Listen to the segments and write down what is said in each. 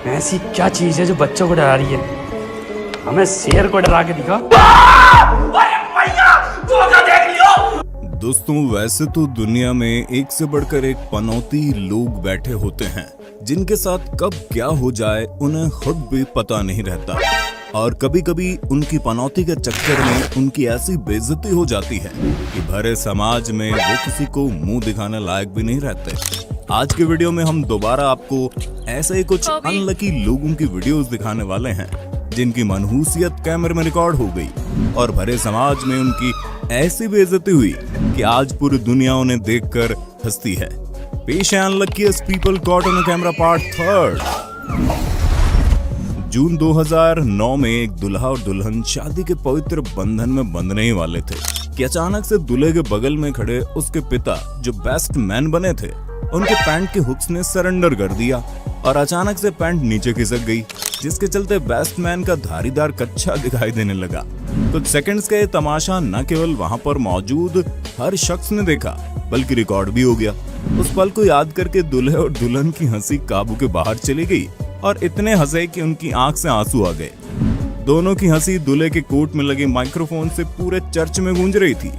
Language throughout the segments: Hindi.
ऐसी क्या चीज है जो बच्चों को डरा रही है? हमें शेर को डरा के दिखा। दोस्तों, वैसे तो दुनिया में एक से बढ़कर एक पनौती लोग बैठे होते हैं जिनके साथ कब क्या हो जाए उन्हें खुद भी पता नहीं रहता, और कभी कभी उनकी पनौती के चक्कर में उनकी ऐसी बेइज्जती हो जाती है कि भरे समाज में वो किसी को मुंह दिखाने लायक भी नहीं रहते। आज के वीडियो में हम दोबारा आपको ऐसे ही कुछ अनलकी लोगों की वीडियोस दिखाने वाले हैं जिनकी मनहूसियत कैमरे में रिकॉर्ड हो गई और भरे समाज में उनकी ऐसी बेइज्जती हुई कि आज पूरी दुनिया उन्हें देखकर हंसती है। पेश है unluckiest people caught on camera part 3। जून 2009 में एक दूल्हा और दुल्हन शादी के पवित्र बंधन में बंधने ही वाले थे कि अचानक से दूल्हे के बगल में खड़े उसके पिता, जो बेस्ट मैन बने थे, उनके पैंट के हुक्स ने सरेंडर कर दिया और अचानक से पैंट नीचे खिसक गई, जिसके चलते बेस्ट मैन का धारीदार कच्चा दिखाई देने लगा। कुछ सेकंड्स का ये तमाशा न केवल वहां पर मौजूद हर शख्स ने देखा बल्कि रिकॉर्ड भी हो गया। उस पल को याद करके दूल्हे और दुल्हन की हंसी काबू के बाहर चली गई और इतने हंसे कि उनकी आंख से आंसू आ गए। दोनों की हंसी दूल्हे के कोट में लगे माइक्रोफोन से पूरे चर्च में गूंज रही थी।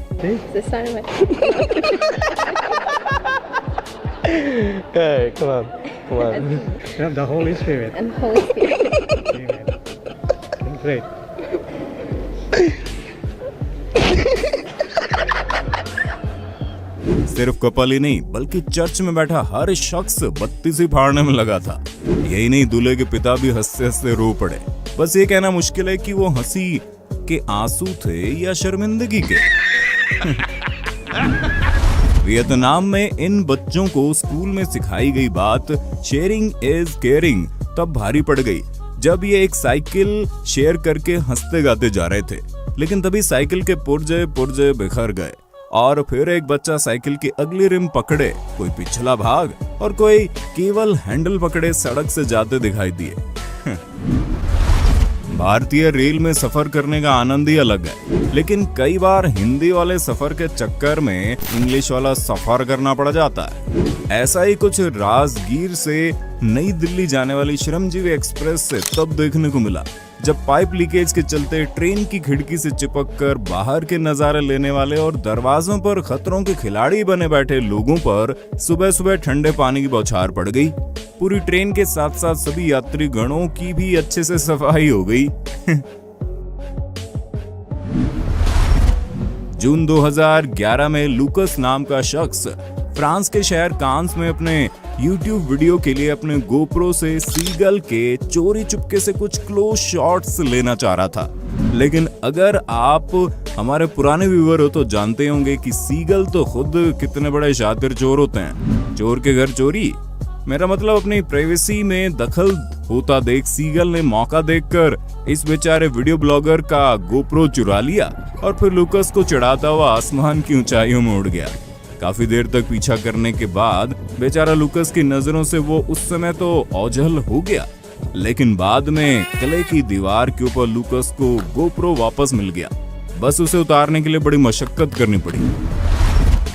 Okay, come on. You have the Holy Spirit. And Holy Spirit. Amen. Great. सिर्फ कपल ही नहीं बल्कि चर्च में बैठा हर शख्स बत्ती से फाड़ने में लगा था। यही नहीं, दूल्हे के पिता भी हंसते हंसते रो पड़े। बस ये कहना मुश्किल है कि वो हंसी के आंसू थे या शर्मिंदगी के। वियतनाम में इन बच्चों को स्कूल में सिखाई गई बात शेयरिंग इज केयरिंग तब भारी पड़ गई जब ये एक साइकिल शेयर करके हंसते गाते जा रहे थे, लेकिन तभी साइकिल के पुर्जे बिखर गए और फिर एक बच्चा साइकिल की अगली रिम पकड़े, कोई पिछला भाग और कोई केवल हैंडल पकड़े सड़क से जाते दिखाई दिए। भारतीय रेल में सफर करने का आनंद ही अलग है, लेकिन कई बार हिंदी वाले सफर के चक्कर में इंग्लिश वाला सफर करना पड़ जाता है। ऐसा ही कुछ राजगीर से नई दिल्ली जाने वाली श्रमजीवी एक्सप्रेस से तब देखने को मिला जब पाइप लीकेज के चलते ट्रेन की खिड़की से चिपककर बाहर के नजारे लेने वाले और दरवाजों पर खतरों के खिलाड़ी बने बैठे लोगों पर सुबह सुबह ठंडे पानी की बौछार पड़ गई। पूरी ट्रेन के साथ साथ सभी यात्री गणों की भी अच्छे से सफाई हो गई। जून 2011 में लूकस नाम का शख्स फ्रांस के शहर कांस में अपने YouTube वीडियो के लिए अपने गोप्रो से सीगल के चोरी चुपके से कुछ क्लोज शॉट्स लेना चाह रहा था। लेकिन अगर आप हमारे पुराने व्यूअर हो तो जानते होंगे कि सीगल तो खुद कितने बड़े शातिर चोर होते हैं। चोर के घर चोरी, मेरा मतलब अपनी प्राइवेसी में दखल होता देख सीगल ने मौका देखकर इस बेचारे वीडियो ब्लॉगर का गोप्रो चुरा लिया और फिर लूकस को चढ़ाता हुआ आसमान की ऊंचाइयों में उड़ गया। काफी देर तक पीछा करने के बाद बेचारा लूकस की नजरों से वो उस समय तो ओझल हो गया, लेकिन बाद में किले की दीवार के ऊपर लूकस को गोप्रो वापस मिल गया। बस उसे उतारने के लिए बड़ी मशक्कत करनी पड़ी।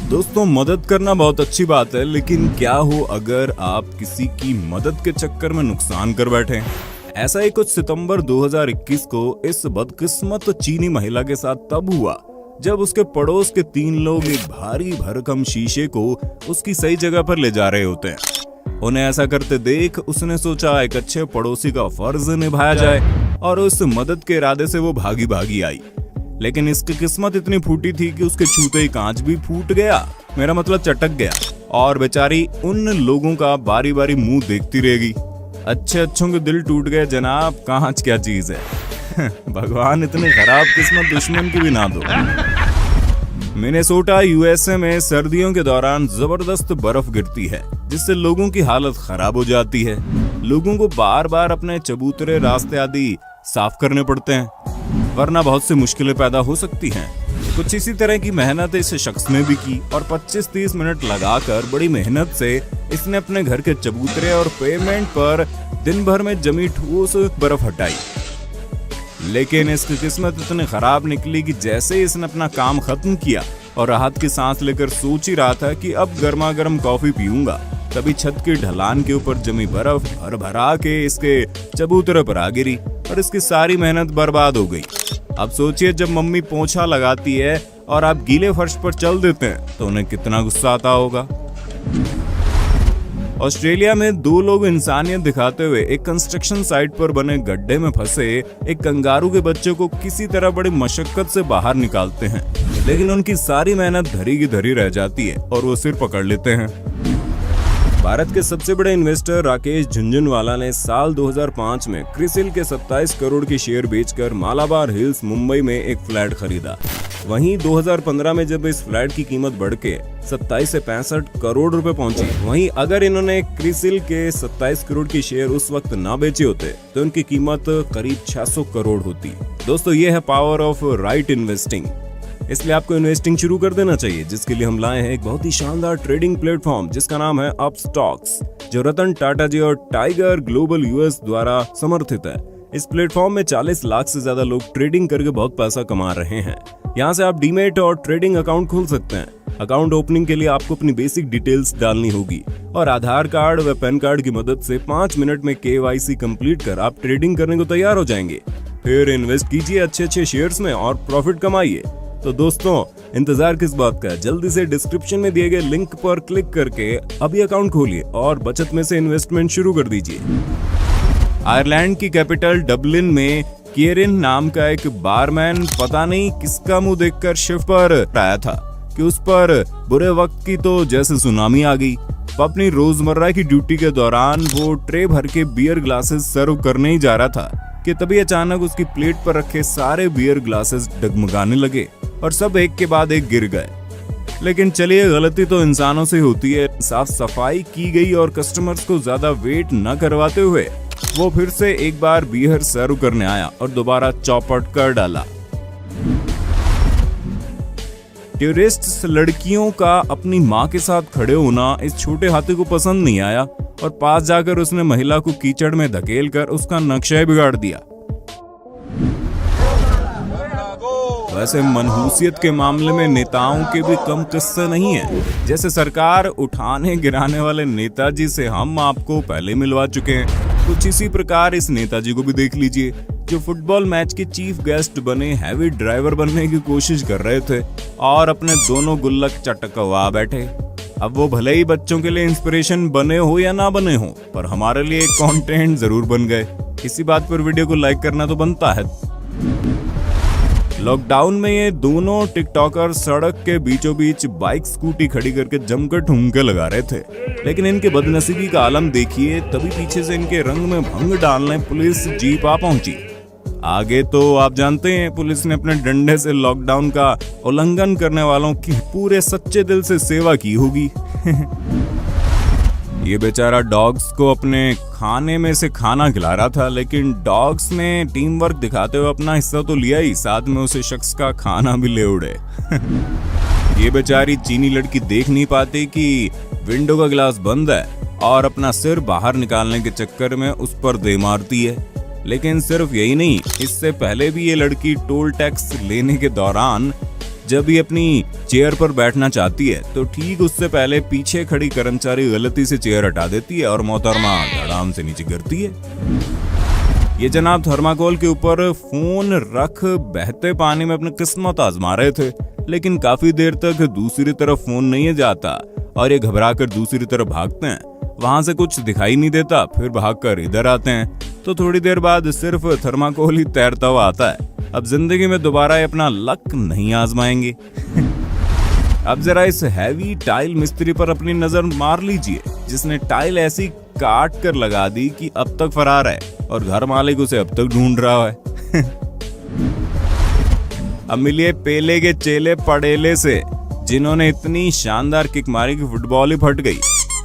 दोस्तों, मदद करना बहुत अच्छी बात है, लेकिन क्या हो अगर आप किसी की मदद के चक्कर में नुकसान कर बैठे। ऐसा ही कुछ सितंबर 2021 को इस बदकिस्मत चीनी महिला के साथ तब हुआ जब उसके पड़ोस के 3 लोग एक भारी भरकम शीशे को उसकी सही जगह पर ले जा रहे होते हैं। उन्हें ऐसा करते देख उसने सोचा एक अच्छे पड़ोसी का फर्ज निभाया जाए और उस मदद के इरादे से वो भागी आई। लेकिन इसकी किस्मत इतनी फूटी थी कि उसके छूते ही कांच भी फूट गया, मेरा मतलब चटक गया, और बेचारी उन लोगों का बारी बारी मुंह देखती रहेगी। अच्छों के दिल टूट गए जनाब, कांच क्या चीज है। भगवान इतनी खराब किस्मत दुश्मन की भी ना दो। मिनेसोटा यूएसए में सर्दियों के दौरान जबरदस्त बर्फ गिरती है जिससे लोगों की हालत खराब हो जाती है। लोगों को बार बार अपने चबूतरे, रास्ते आदि साफ करने पड़ते हैं, वरना बहुत सी मुश्किलें पैदा हो सकती हैं। कुछ इसी तरह की मेहनत इस शख्स ने भी की और 25-30 मिनट लगाकर बड़ी मेहनत से इसने अपने घर के चबूतरे और पेमेंट पर दिन भर में जमी ठोस बर्फ हटाई। लेकिन इसकी किस्मत इतनी खराब निकली कि जैसे ही इसने अपना काम खत्म किया और राहत की सांस लेकर सोच ही रहा था कि अब गर्मा गर्म कॉफी पीऊंगा, तभी छत की ढलान के ऊपर जमी बर्फ भर भरा के इसके चबूतरे पर आ गिरी और इसकी सारी मेहनत बर्बाद हो गई। अब सोचिए, जब मम्मी पोंछा लगाती है और आप गीले फर्श पर चल देते हैं तो उन्हें कितना गुस्सा आता होगा। ऑस्ट्रेलिया में 2 लोग इंसानियत दिखाते हुए एक कंस्ट्रक्शन साइट पर बने गड्ढे में फंसे एक कंगारू के बच्चे को किसी तरह बड़ी मशक्कत से बाहर निकालते हैं, लेकिन उनकी सारी मेहनत धरी की धरी रह जाती है और वो सिर पकड़ लेते हैं। भारत के सबसे बड़े इन्वेस्टर राकेश झुनझुनवाला ने साल 2005 में क्रिसिल के 27 करोड़ के शेयर बेचकर मालाबार हिल्स मुंबई में एक फ्लैट खरीदा। वहीं 2015 में जब इस फ्लैट की कीमत बढ़ के 27 से 65 करोड़ रुपए पहुंची, वहीं अगर इन्होंने क्रिसिल के 27 करोड़ के शेयर उस वक्त ना बेचे होते तो उनकी कीमत करीब 600 करोड़ होती। दोस्तों, ये है पावर ऑफ राइट इन्वेस्टिंग। इसलिए आपको इन्वेस्टिंग शुरू कर देना चाहिए, जिसके लिए हम लाए हैं एक बहुत ही शानदार ट्रेडिंग प्लेटफॉर्म जिसका नाम है अपस्टॉक्स, जो रतन टाटा जी और टाइगर ग्लोबल यूएस द्वारा समर्थित है। इस प्लेटफॉर्म में 40 लाख से ज्यादा लोग ट्रेडिंग करके बहुत पैसा कमा रहे हैं। यहाँ से आप डीमेट और ट्रेडिंग अकाउंट खोल सकते हैं। अकाउंट ओपनिंग के लिए आपको अपनी बेसिक डिटेल्स डालनी होगी और आधार कार्ड व पैन कार्ड की मदद से 5 मिनट में KYC कंप्लीट कर आप ट्रेडिंग करने को तैयार हो जाएंगे। फिर इन्वेस्ट कीजिए अच्छे शेयर्स में और प्रॉफिट कमाइए। तो दोस्तों, इंतजार किस बात का, जल्दी से डिस्क्रिप्शन में दिए गए लिंक पर क्लिक करके अभी अकाउंट खोलिए और बचत में से इन्वेस्टमेंट शुरू कर दीजिए। आयरलैंड की कैपिटल डबलिन में केरिन नाम का एक बारमैन पता नहीं किसका मुंह देखकर शिफ्ट पर आया था कि उस पर बुरे वक्त की तो जैसे सुनामी आ गई। अपनी रोजमर्रा की ड्यूटी के दौरान वो ट्रे भर के बियर ग्लासेस सर्व करने ही जा रहा था कि तभी अचानक उसकी प्लेट पर रखे सारे बियर ग्लासेस डगमगाने लगे और सब एक के बाद एक गिर गए। लेकिन चलिए, गलती तो इंसानों से होती है। साफ सफाई की गई और कस्टमर्स को ज्यादा वेट न करवाते हुए वो फिर से एक बार बियर सर्व करने आया और दोबारा चौपट कर डाला। टूरिस्ट लड़कियों का अपनी माँ के साथ खड़े होना इस छोटे हाथी को पसंद नहीं आया और पास जाकर उसने महिला को कीचड़ में धकेलकर उसका नक्शा बिगाड़ दिया। वैसे मनहूसियत के मामले में नेताओं के भी कम किस्से नहीं है। जैसे सरकार उठाने गिराने वाले नेताजी से हम आपको पहले मिलवा चुके हैं, कुछ इसी प्रकार इस नेताजी को भी देख लीजिए, जो फुटबॉल मैच के चीफ गेस्ट बने हैवी ड्राइवर बनने की कोशिश कर रहे थे और अपने दोनों गुल्लक चटकवा बैठे। अब वो भले ही बच्चों के लिए इंस्पिरेशन बने हो या ना बने हो, पर हमारे लिए कंटेंट जरूर बन गए। इसी बात पर वीडियो को लाइक करना तो बनता है। लॉकडाउन में ये दोनों टिकटॉकर सड़क के बीचों बीच बाइक स्कूटी खड़ी करके जमकर ठुमके लगा रहे थे, लेकिन इनके बदनसीबी का आलम देखिए, तभी पीछे से इनके रंग में भंग डालने पुलिस जीप आ पहुंची। आगे तो आप जानते हैं, पुलिस ने अपने डंडे से लॉकडाउन का उल्लंघन करने वालों की पूरे सच्चे दिल से सेवा की होगी। ये बेचारा डॉग्स को अपने खाने में से खाना खिला रहा था, लेकिन डॉग्स ने टीम वर्क दिखाते हुए अपना हिस्सा तो लिया ही, साथ में उसे शख्स का खाना भी ले उड़े। ये बेचारी चीनी लड़की देख नहीं पाती कि विंडो का ग्लास बंद है और अपना सिर बाहर निकालने के चक्कर में उस पर दे मारती है। लेकिन सिर्फ यही नहीं, इससे पहले भी ये लड़की टोल टैक्स लेने के दौरान जब ये अपनी चेयर पर बैठना चाहती है तो ठीक उससे पहले पीछे खड़ी कर्मचारी गलती से चेयर हटा देती है और मोहतरमा धड़ाम से नीचे गिरती है। ये जनाब थर्माकोल के ऊपर फोन रख बहते पानी में अपनी किस्मत आजमा रहे थे, लेकिन काफी देर तक दूसरी तरफ फोन नहीं जाता और ये घबराकर दूसरी तरफ भागते हैं। वहां से कुछ दिखाई नहीं देता, फिर भागकर इधर आते हैं तो थोड़ी देर बाद सिर्फ थर्माकोल ही तैरता हुआ आता है। अब जिंदगी में दोबारा अपना लक नहीं आजमाएंगे। अब जरा इस हैवी टाइल मिस्त्री पर अपनी नजर मार लीजिए, जिसने टाइल ऐसी काट कर लगा दी कि अब तक फरार है और घर मालिक उसे अब तक ढूंढ रहा है। अब मिलिए पेले के चेले पड़ेले से, जिन्होंने इतनी शानदार किक मारी कि फुटबॉल ही फट गई।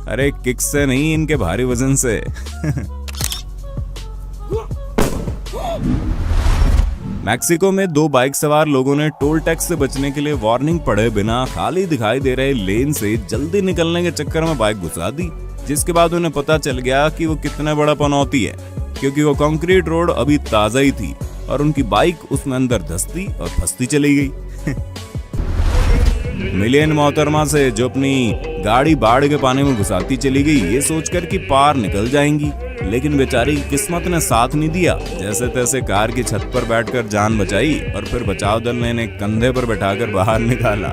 अरे किक से नहीं, इनके भारी वजन से। मैक्सिको में 2 बाइक सवार लोगों ने टोल टैक्स से बचने के लिए वार्निंग पढ़े बिना खाली दिखाई दे रहे लेन से जल्दी निकलने के चक्कर में बाइक घुसा दी, जिसके बाद उन्हें पता चल गया कि वो कितने बड़ा पनौती है, क्योंकि वो कंक्रीट रोड अभी ताजा ही थी और उनकी बाइक उसमें अंदर धंसती और फंसती चली गई। मिलियन मोहतरमा से, जो अपनी गाड़ी बाढ़ के पानी में घुसाती चली गई, ये सोचकर कि पार निकल जाएंगी, लेकिन बेचारी की किस्मत ने साथ नहीं दिया। जैसे तैसे कार की छत पर बैठकर जान बचाई और फिर बचाव दल ने इन्हें कंधे पर बैठाकर बाहर निकाला।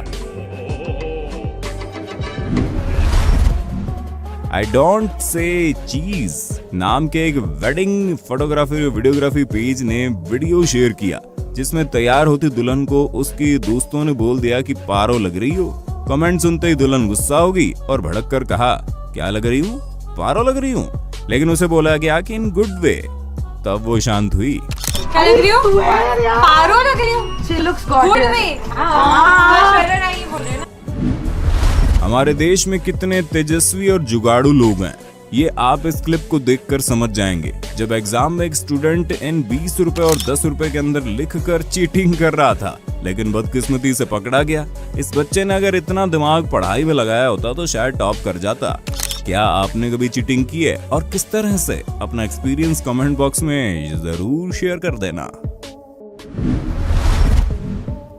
आई डोंट से चीज नाम के एक वेडिंग फोटोग्राफी वीडियोग्राफी पेज ने वीडियो शेयर किया, जिसमें तैयार होती दुल्हन को उसकी दोस्तों ने बोल दिया कि पारो लग रही हो। कमेंट सुनते ही दुल्हन गुस्सा हो गई और भड़क कर कहा, क्या लग रही हूँ? पारो लग रही हूँ। लेकिन उसे बोला गया कि इन गुड वे। तब वो शांत हुई। क्या लग रही हूँ? पारो लग रही हूँ। She looks gorgeous. Good way. हमारे देश में कितने तेजस्वी और जुगाड़ू लोग हैं, ये आप इस क्लिप को देखकर समझ जाएंगे। जब एग्जाम में एक स्टूडेंट इन 20 रुपए और 10 रुपए के अंदर लिखकर चीटिंग कर रहा था, लेकिन बदकिस्मती से पकड़ा गया। इस बच्चे ने अगर इतना दिमाग पढ़ाई में लगाया होता तो शायद टॉप कर जाता। क्या आपने कभी चीटिंग की है और किस तरह से? अपना एक्सपीरियंस कमेंट बॉक्स में जरूर शेयर कर देना।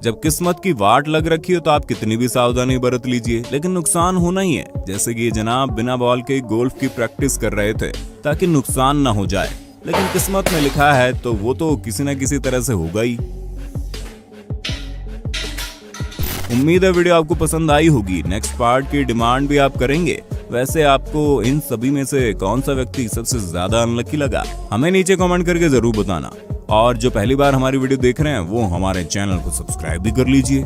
जब किस्मत की वाट लग रखी हो तो आप कितनी भी सावधानी बरत लीजिए, लेकिन नुकसान होना ही है। जैसे कि ये जनाब बिना बॉल के गोल्फ की प्रैक्टिस कर रहे थे ताकि नुकसान ना हो जाए, लेकिन किस्मत में लिखा है तो वो तो किसी न किसी तरह से होगा ही। उम्मीद है वीडियो आपको पसंद आई होगी। नेक्स्ट पार्ट की डिमांड भी आप करेंगे। वैसे आपको इन सभी में से कौन सा व्यक्ति सबसे ज्यादा अनलकी लगा, हमें नीचे कमेंट करके जरूर बताना। और जो पहली बार हमारी वीडियो देख रहे हैं वो हमारे चैनल को सब्सक्राइब भी कर लीजिए।